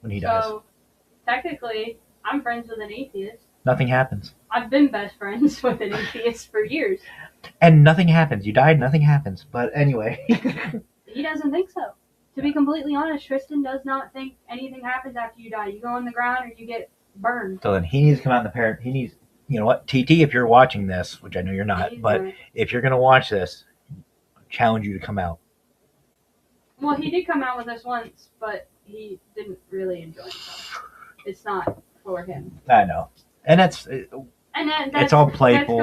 when he dies. So, technically, I'm friends with an atheist. Nothing happens. I've been best friends with an atheist for years. And nothing happens. You died, nothing happens. But anyway. He doesn't think so. To be completely honest, Tristan does not think anything happens after you die. You go on the ground or you get burned. So then he needs to come out in the parent. He needs, you know what, TT, if you're watching this, which I know you're not, but if you're going to watch this, I challenge you to come out. Well, he did come out with us once, but he didn't really enjoy himself. It's not for him. I know. And that's it's all playful.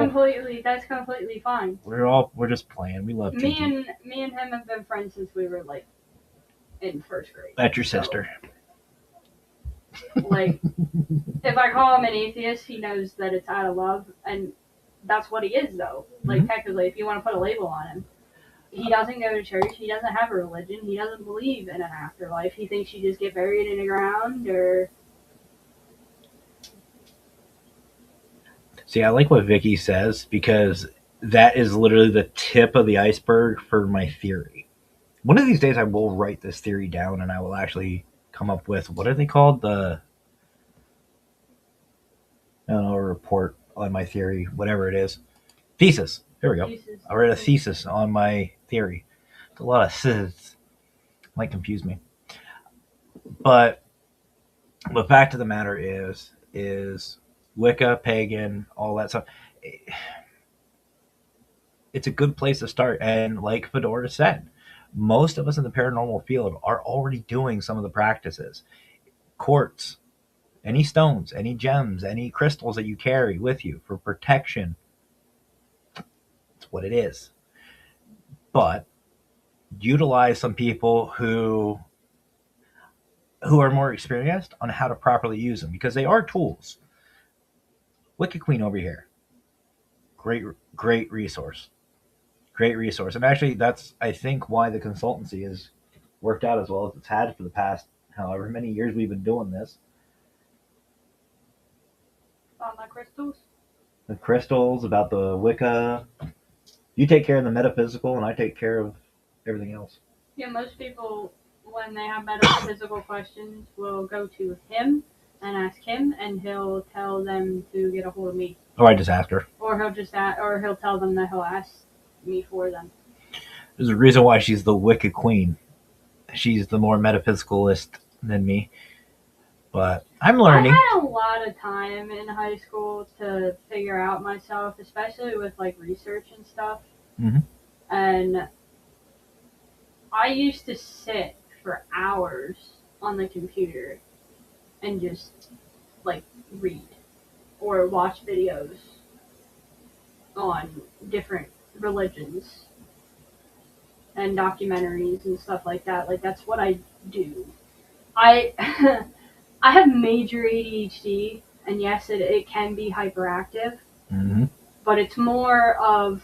That's completely fine. We're just playing. We love TT. Me and him have been friends since we were like in first grade. That's your sister. Like, if I call him an atheist, he knows that it's out of love, and that's what he is, though. Like, technically, if you want to put a label on him. He doesn't go to church. He doesn't have a religion. He doesn't believe in an afterlife. He thinks you just get buried in the ground, or... See, I like what Vicky says, because that is literally the tip of the iceberg for my theory. One of these days, I will write this theory down, and I will actually come up with, what are they called? I don't know, a report on my theory, whatever it is. Thesis. There we go. Thesis. I read a thesis on my theory. It's a lot of sis. Might confuse me. But the fact of the matter is Wicca, pagan, all that stuff. It's a good place to start. And like Fedora said, most of us in the paranormal field are already doing some of the practices. Quartz, any stones, any gems, any crystals that you carry with you for protection. It's what it is. But utilize some people who are more experienced on how to properly use them, because they are tools. Wicked Queen over here. Great resource. Great resource. And actually, that's, I think, why the consultancy has worked out as well as it's had for the past however many years we've been doing this. About my crystals? The crystals, about the Wicca. You take care of the metaphysical, and I take care of everything else. Yeah, most people, when they have metaphysical questions, will go to him and ask him, and he'll tell them to get a hold of me. Or I just ask her. Or he'll tell them that he'll ask me for them. There's a reason why she's the Wicked Queen. She's the more metaphysicalist than me. But I'm learning. I had a lot of time in high school to figure out myself, especially with like research and stuff. Mm-hmm. And I used to sit for hours on the computer and just like read or watch videos on different religions and documentaries and stuff like that. Like, that's what I do. I I have major ADHD, and yes, it can be hyperactive, Mm-hmm. but it's more of...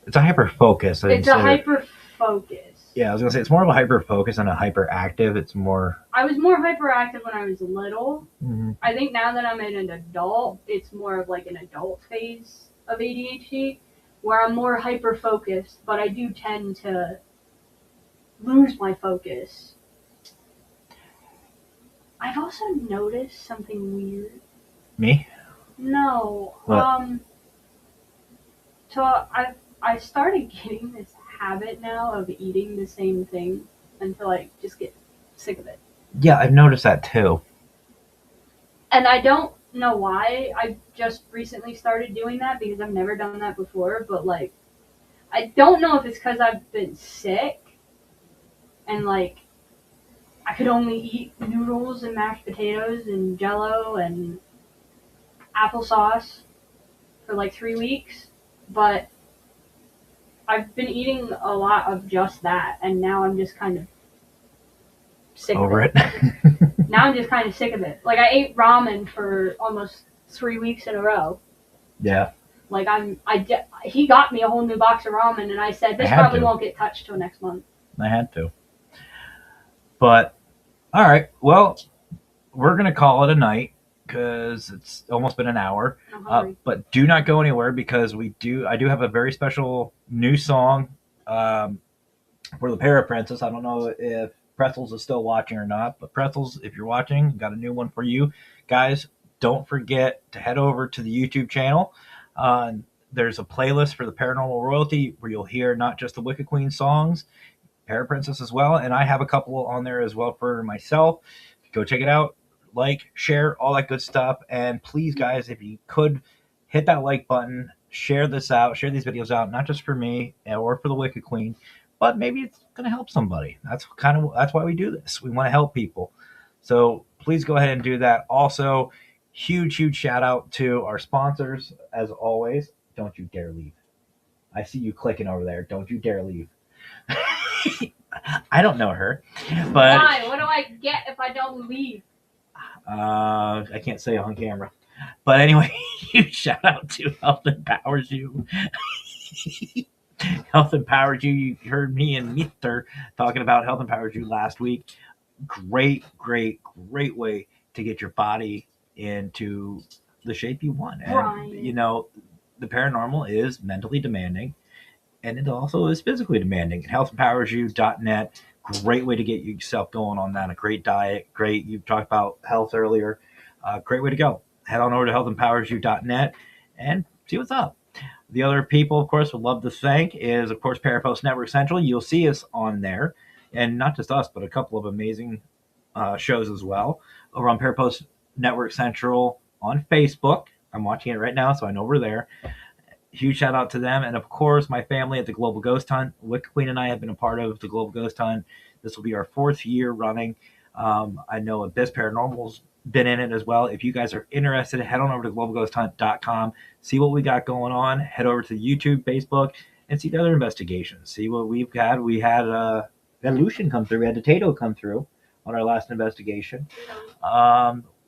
It's a hyper focus. It's a hyper focus. Yeah, I was going to say, it's more of a hyper focus than a hyperactive. It's more... I was more hyperactive when I was little. Mm-hmm. I think now that I'm an adult, it's more of like an adult phase of ADHD, where I'm more hyper focused, but I do tend to lose my focus. I've also noticed something weird. Me? No. What? So I started getting this habit now of eating the same thing until I just get sick of it. Yeah, I've noticed that too. And I don't know why. I just recently started doing that because I've never done that before, but like, I don't know if it's because I've been sick and like I could only eat noodles and mashed potatoes and Jello and applesauce for like 3 weeks, but I've been eating a lot of just that, and now I'm just kind of sick Over of it. Now I'm just kind of sick of it. Like, I ate ramen for almost 3 weeks in a row. Yeah. Like, he got me a whole new box of ramen, and I said, this probably won't get touched till next month. I had to. But, all right. Well, we're going to call it a night because it's almost been an hour. But do not go anywhere because I do have a very special new song for the Para Princess. I don't know if Pretzels is still watching or not, but Pretzels, if you're watching, got a new one for you. Guys, don't forget to head over to the YouTube channel. There's a playlist for the Paranormal Royalty where you'll hear not just the Wicked Queen songs, Para Princess as well, and I have a couple on there as well for myself. Go check it out. Like, share, all that good stuff. And please, guys, if you could hit that like button, share this out, share these videos out, not just for me or for the Wicked Queen, but maybe it's going to help somebody. That's why we do this. We want to help people. So please go ahead and do that. Also, huge shout out to our sponsors as always. Don't you dare leave. I see you clicking over there. Don't you dare leave. I don't know her, but why? What do I get if I don't leave? I can't say on camera. But anyway, huge shout out to Health Empowers You. Health Empowers You. You heard me and Meether talking about Health Empowers You last week. Great way to get your body into the shape you want. And, you know, the paranormal is mentally demanding, and it also is physically demanding. HealthEmpowersYou.net. Great way to get yourself going on that. A great diet. Great. You talked about health earlier. Great way to go. Head on over to HealthEmpowersYou.net and see what's up. The other people, of course, would love to thank is, of course, Parapost Network Central. You'll see us on there. And not just us, but a couple of amazing shows as well. Over on Parapost Network Central on Facebook. I'm watching it right now, so I know we're there. Huge shout out to them. And of course, my family at the Global Ghost Hunt. Wicked Queen and I have been a part of the Global Ghost Hunt. This will be our 4th year running. I know Abyss Paranormal's been in it as well. If you guys are interested, head on over to globalghosthunt.com. See what we got going on. Head over to YouTube, Facebook, and see the other investigations. See what we've had. We had Lucian come through. We had Tato come through on our last investigation.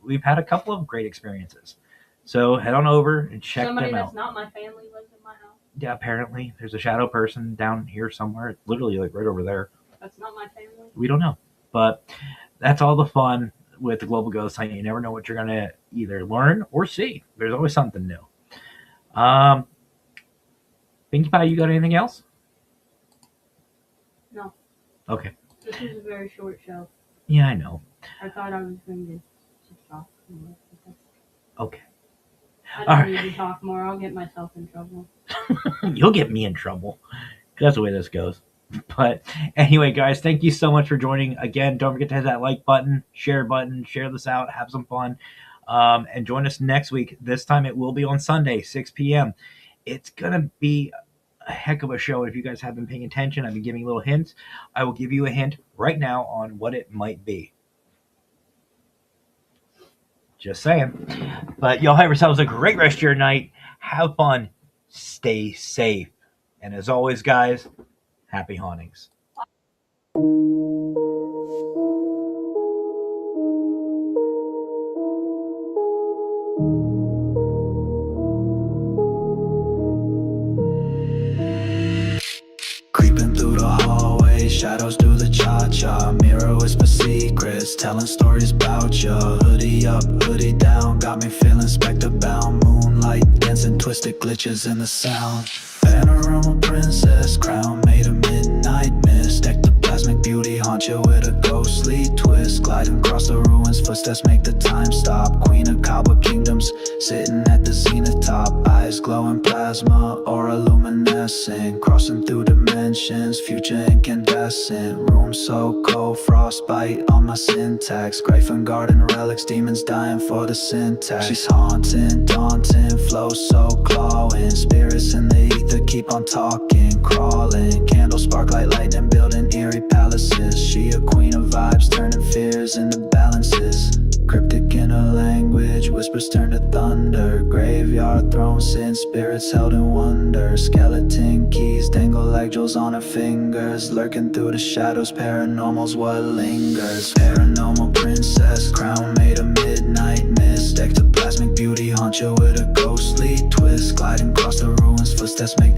We've had a couple of great experiences. So head on over and check them out. Somebody that's not my family lives in my house. Yeah, apparently. There's a shadow person down here somewhere. It's literally like right over there. That's not my family? We don't know. But that's all the fun with the Global Ghost Hunt. You never know what you're going to either learn or see. There's always something new. Pinkie Pie, you got anything else? No. Okay. This is a very short show. Yeah, I know. I thought I was going to just talk more. Okay. I don't need to talk more. I'll get myself in trouble. You'll get me in trouble. That's the way this goes. But anyway, guys, thank you so much for joining. Again, don't forget to hit that like button, share this out, have some fun. And join us next week. This time it will be on Sunday, 6 p.m. It's going to be a heck of a show. If you guys have been paying attention, I've been giving little hints. I will give you a hint right now on what it might be. Just saying. But y'all have yourselves a great rest of your night. Have fun. Stay safe. And as always, guys, happy hauntings. Creeping through the hallway, shadows do the cha-cha. Mirror whisper secrets, telling stories about ya. Hoodie up, hoodie down, got me feeling spectre-bound. Moonlight dancing, twisted glitches in the sound. Panorama princess, crown made of midnight mist. Ectoplasmic beauty, haunt you with a ghostly twist. Gliding across the ruins, footsteps make the time stop. Queen of cobble kingdoms, sitting at the zenith top. Eyes glowing plasma, aura luminescent. Crossing through dimensions, future incandescent. Room so cold, frostbite on my syntax. Gryphon garden relics, demons dying for the syntax. She's haunting, daunting, flow so clawing. Spirits in the ether keep on talking, crawling. Candles spark like lightning, building eerie palace palaces. She a queen of vibes, turning fears into balances. Cryptic in her language, whispers turn to thunder. Graveyard throne, sin spirits held in wonder. Skeleton keys dangle like jewels on her fingers. Lurking through the shadows, paranormal's what lingers. Paranormal princess, crown made of midnight mist. Ectoplasmic beauty, haunt you with a ghostly twist. Gliding across the ruins, footsteps make